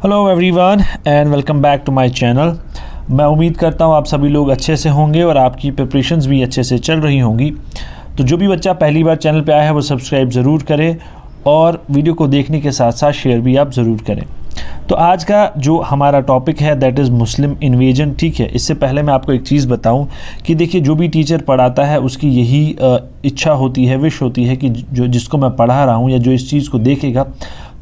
Hello everyone and welcome back to my channel. मैं उम्मीद करता हूँ आप सभी लोग अच्छे से होंगे और आपकी प्रिपरेशंस भी अच्छे से चल रही होंगी। तो जो भी बच्चा पहली बार चैनल पे आया है वो सब्सक्राइब ज़रूर करे और वीडियो को देखने के साथ साथ शेयर भी आप ज़रूर करें। तो आज का जो हमारा टॉपिक है दैट इज़ मुस्लिम इन्वेजन। ठीक है, इससे पहले मैं आपको एक चीज़ बताऊं कि देखिए जो भी टीचर पढ़ाता है उसकी यही इच्छा होती है, विश होती है कि जो जिसको मैं पढ़ा रहा हूं या जो इस चीज़ को देखेगा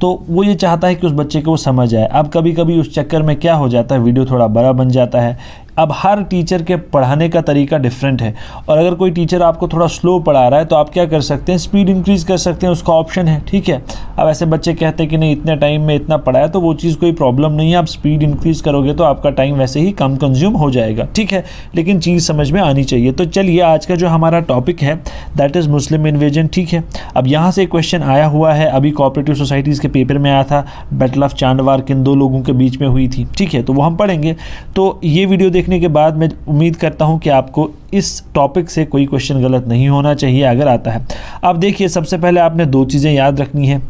तो वो ये चाहता है कि उस बच्चे को वो समझ आए। अब कभी कभी उस चक्कर में क्या हो जाता है, वीडियो थोड़ा बड़ा बन जाता है। अब हर टीचर के पढ़ाने का तरीका डिफरेंट है और अगर कोई टीचर आपको थोड़ा स्लो पढ़ा रहा है तो आप क्या कर सकते हैं, स्पीड इंक्रीज़ कर सकते हैं, उसका ऑप्शन है। ठीक है, अब ऐसे बच्चे कहते हैं कि नहीं इतने टाइम में इतना पढ़ाया, तो वो चीज़ कोई प्रॉब्लम नहीं है। आप स्पीड इंक्रीज़ करोगे तो आपका टाइम वैसे ही कम कंज्यूम हो जाएगा। ठीक है, लेकिन चीज़ समझ में आनी चाहिए। तो चलिए आज का जो हमारा टॉपिक है दैट इज़ मुस्लिम इन्वेजन। ठीक है, अब यहाँ से क्वेश्चन आया हुआ है, अभी कोऑपरेटिव सोसाइटीज़ के पेपर में आया था, बैटल ऑफ चांदवार किन दो लोगों के बीच में हुई थी। ठीक है, तो वो हम पढ़ेंगे। तो ये वीडियो देखने के बाद मैं उम्मीद करता हूं कि आपको इस टॉपिक से कोई क्वेश्चन गलत नहीं होना चाहिए अगर आता है। अब देखिए सबसे पहले आपने दो चीज़ें याद रखनी है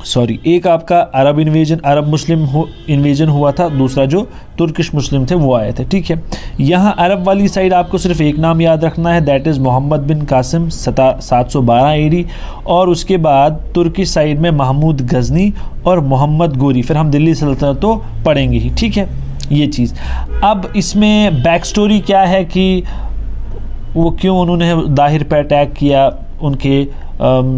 सॉरी, एक आपका अरब इन्वेजन, अरब मुस्लिम इन्वेजन हुआ था, दूसरा जो तुर्किश मुस्लिम थे वो आए थे। ठीक है, यहाँ अरब वाली साइड आपको सिर्फ एक नाम याद रखना है that is Mohammad bin Qasim 712 AD, और उसके बाद तुर्किश साइड में महमूद गजनी और मोहम्मद गोरी। फिर हम दिल्ली सल्तनत तो पढ़ेंगे ही। ठीक है, ये चीज़। अब इसमें बैक स्टोरी क्या है कि वो क्यों उन्होंने दाहिर पे अटैक किया, उनके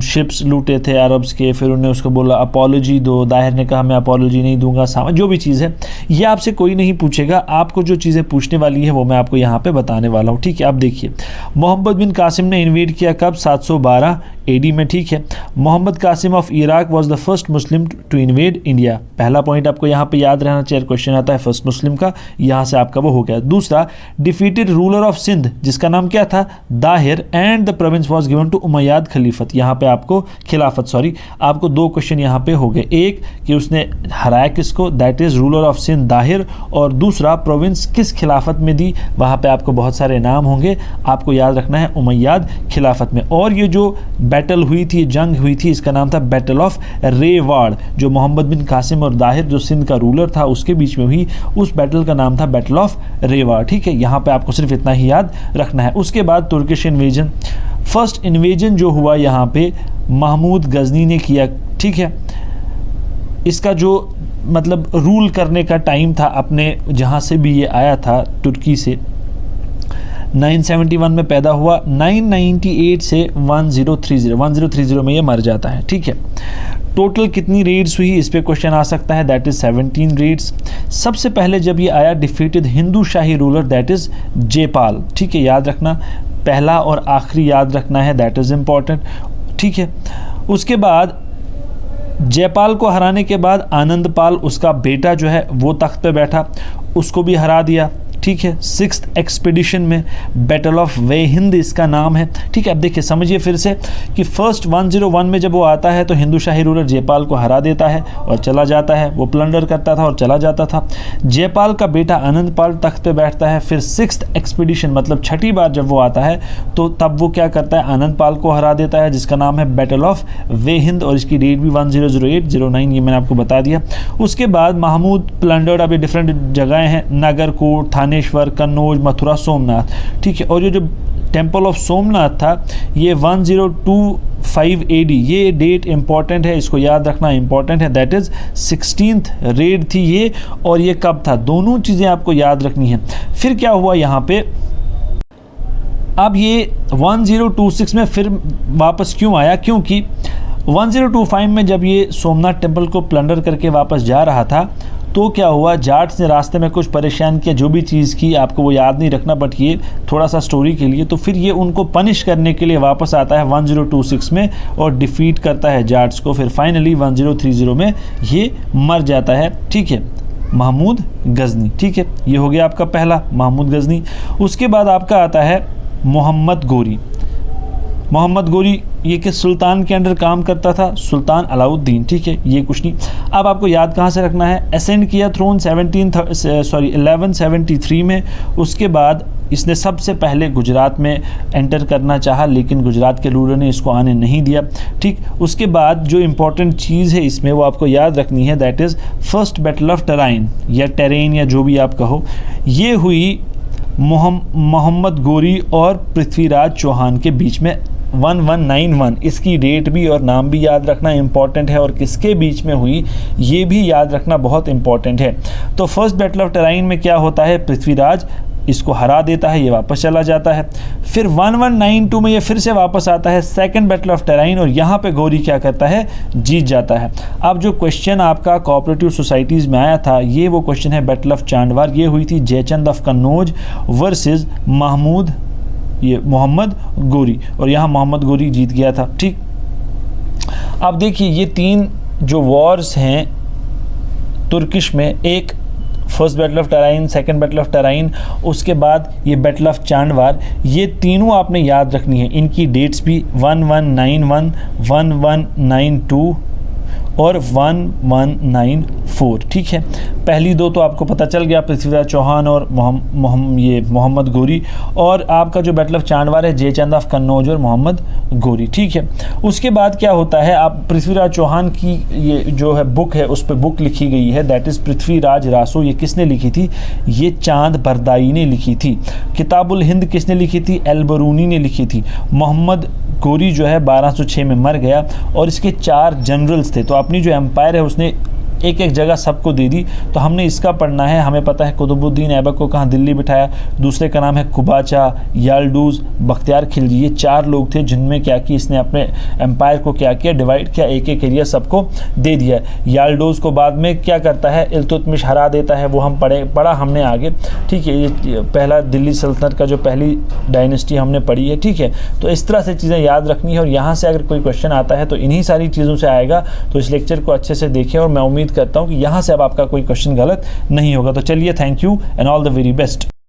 शिप्स लूटे थे अरब्स के, फिर उन्होंने उसको बोला अपोलॉजी दो, दाहिर ने कहा मैं अपोलॉजी नहीं दूंगा, जो भी चीज़ है ये आपसे कोई नहीं पूछेगा, आपको जो चीज़ें पूछने वाली है वो मैं आपको यहाँ पे बताने वाला हूँ। ठीक है, अब देखिए मोहम्मद बिन कासिम ने इन्वेड किया कब, 712 AD में। ठीक है, Mohammad Qasim of Iraq was the first Muslim to invade India. पहला पॉइंट आपको यहाँ पे याद रहना चाहिए, क्वेश्चन आता है फर्स्ट मुस्लिम का, यहाँ से आपका वो हो गया। दूसरा, डिफीटेड रूलर ऑफ सिंध जिसका नाम क्या था, Dahir, and the province was given to Umayyad caliphate. यहाँ पे आपको खिलाफत सॉरी, आपको दो क्वेश्चन यहाँ पे हो गए, एक कि उसने हराया किसको that is ruler of Sindh Dahir, और दूसरा प्रोविंस किस खिलाफत में दी, वहाँ पे आपको बहुत सारे नाम होंगे, आपको याद रखना है उमैयाद खिलाफत में। और ये जो बैटल हुई थी, जंग हुई थी, इसका नाम था बैटल ऑफ रेवाड़, जो मोहम्मद बिन कासिम और दाहिर जो सिंध का रूलर था उसके बीच में हुई, उस बैटल का नाम था बैटल ऑफ रेवाड़। ठीक है, यहाँ पे आपको सिर्फ इतना ही याद रखना है। उसके बाद तुर्किश इन्वेजन, फर्स्ट इन्वेजन जो हुआ यहाँ पे महमूद गजनी ने किया। ठीक है, इसका जो मतलब रूल करने का टाइम था अपने जहाँ से भी ये आया था तुर्की से, 971 में पैदा हुआ, 998 से 1030 में ये मर जाता है। ठीक है, टोटल कितनी रेड्स हुई इस पे क्वेश्चन आ सकता है दैट इज़ 17 रेड्स। सबसे पहले जब ये आया defeated Hindu shahi ruler that is Jaipal. ठीक है, याद रखना, पहला और आखिरी याद रखना है, दैट इज़ इम्पॉर्टेंट। ठीक है, उसके बाद जयपाल को हराने के बाद आनंदपाल उसका बेटा जो है वो तख्त पे बैठा, उसको भी हरा दिया। ठीक है, 6th एक्सपीडिशन में बैटल ऑफ वे हिंद इसका नाम है। ठीक है, अब देखिए समझिए फिर से कि फर्स्ट 101 में जब वो आता है तो हिंदू शाही रूलर जयपाल को हरा देता है और चला जाता है, वो प्लंडर करता था और चला जाता था। जयपाल का बेटा आनंदपाल तख्त पे बैठता है, फिर 6th एक्सपीडिशन मतलब छठी बार जब वो आता है तो तब वो क्या करता है, आनंदपाल को हरा देता है जिसका नाम है बैटल ऑफ वे हिंद, और इसकी डेट भी 1008-09 ये मैंने आपको बता दिया। उसके बाद महमूद प्लंडर्ड, अभी डिफरेंट जगहें हैं, नागरकोट, थानेश्वर, कन्नौज, मथुरा, सोमनाथ। ठीक है, और ये जो टेम्पल ऑफ सोमनाथ था ये 1025 AD, ये डेट इंपॉर्टेंट है, इसको याद रखना इंपॉर्टेंट है, दैट इज़ 16th रेड थी ये, और ये कब था, दोनों चीज़ें आपको याद रखनी है। फिर क्या हुआ यहाँ पे, अब ये 1026 में फिर वापस क्यों आया, क्योंकि 1025 में जब ये सोमनाथ टेम्पल को प्लंडर करके वापस जा रहा था तो क्या हुआ, जाट्स ने रास्ते में कुछ परेशान किया, जो भी चीज़ की आपको वो याद नहीं रखना, बट ये थोड़ा सा स्टोरी के लिए, तो फिर ये उनको पनिश करने के लिए वापस आता है 1026 में और डिफीट करता है जाट्स को, फिर फाइनली 1030 में ये मर जाता है। ठीक है, महमूद गजनी। ठीक है, ये हो गया आपका पहला महमूद गजनी। उसके बाद आपका आता है मोहम्मद गोरी। मोहम्मद गोरी ये किस सुल्तान के अंडर काम करता था? सुल्तान अलाउद्दीन, ठीक है, ये कुछ नहीं। अब आपको याद कहाँ से रखना है? असेंड किया थ्रोन 1173 में, उसके बाद इसने सबसे पहले गुजरात में एंटर करना चाहा, लेकिन गुजरात के रूलर ने इसको आने नहीं दिया, ठीक। उसके बाद जो इम्पोर्टेंट चीज़ है इसमें वो आपको याद रखनी है, that is first battle of terrain या टेरेन या जो भी आप कहो, ये हुई मोहम्मद गोरी और पृथ्वीराज चौहान के बीच में 1191। इसकी डेट भी और नाम भी याद रखना इम्पॉर्टेंट है, और किसके बीच में हुई ये भी याद रखना बहुत इम्पॉर्टेंट है। तो फर्स्ट बैटल ऑफ टेराइन में क्या होता है? पृथ्वीराज इसको हरा देता है, ये वापस चला जाता है। फिर 1192 में ये फिर से वापस आता है, सेकंड बैटल ऑफ टेराइन, और यहाँ पे गौरी क्या करता है? जीत जाता है। अब जो क्वेश्चन आपका कोऑपरेटिव सोसाइटीज़ में आया था, ये वो क्वेश्चन है बैटल ऑफ चांदवार। ये हुई थी जयचंद ऑफ कन्नौज वर्सेस मोहम्मद गोरी, और यहाँ मोहम्मद गोरी जीत गया था, ठीक। अब देखिए ये 3 जो वॉर्स हैं तुर्किश में, एक first battle of terrain, second battle of terrain, उसके बाद ये बैटल ऑफ चांदवार, ये तीनों आपने याद रखनी है। इनकी डेट्स भी 1191, 1192 और 1194, ठीक है। पहली दो तो आपको पता चल गया, पृथ्वीराज चौहान और मोहम्मद गोरी, और आपका जो बैटल ऑफ चांदवार है जयचंद ऑफ कन्नौज और मोहम्मद गोरी, ठीक है। उसके बाद क्या होता है, आप पृथ्वीराज चौहान की ये जो है बुक है, उस पर बुक लिखी गई है, दैट इज़ पृथ्वीराज रासो। ये किसने लिखी थी? ये चांद बरदाई ने लिखी थी। किताबुल हिंद किसने लिखी थी? अल-बरूनी ने लिखी थी। मोहम्मद गोरी जो है 1206 में मर गया, और इसके 4 जनरल्स थे। तो अपनी जो एम्पायर है उसने एक एक जगह सबको दे दी। तो हमने इसका पढ़ना है, हमें पता है कुतुबुद्दीन ऐबक को कहाँ दिल्ली बिठाया, दूसरे का नाम है कुबाचा, याल्डूज, बख्तियार खिलजी। ये 4 लोग थे जिनमें क्या कि इसने अपने एम्पायर को क्या किया? डिवाइड किया, एक एक एरिया सबको दे दिया। याल्डूज को बाद में क्या करता है? इल्तुतमिश हरा देता है, वो हम पढ़ा हमने आगे, ठीक है। ये पहला दिल्ली सल्तनत का जो पहली डायनेस्टी हमने पढ़ी है, ठीक है। तो इस तरह से चीज़ें याद रखनी है, और यहाँ से अगर कोई क्वेश्चन आता है तो इन्हीं सारी चीज़ों से आएगा। तो इस लेक्चर को अच्छे से देखें, और मैं उम्मीद करता हूं कि यहां से अब आपका कोई क्वेश्चन गलत नहीं होगा। तो चलिए, thank you and all the very best.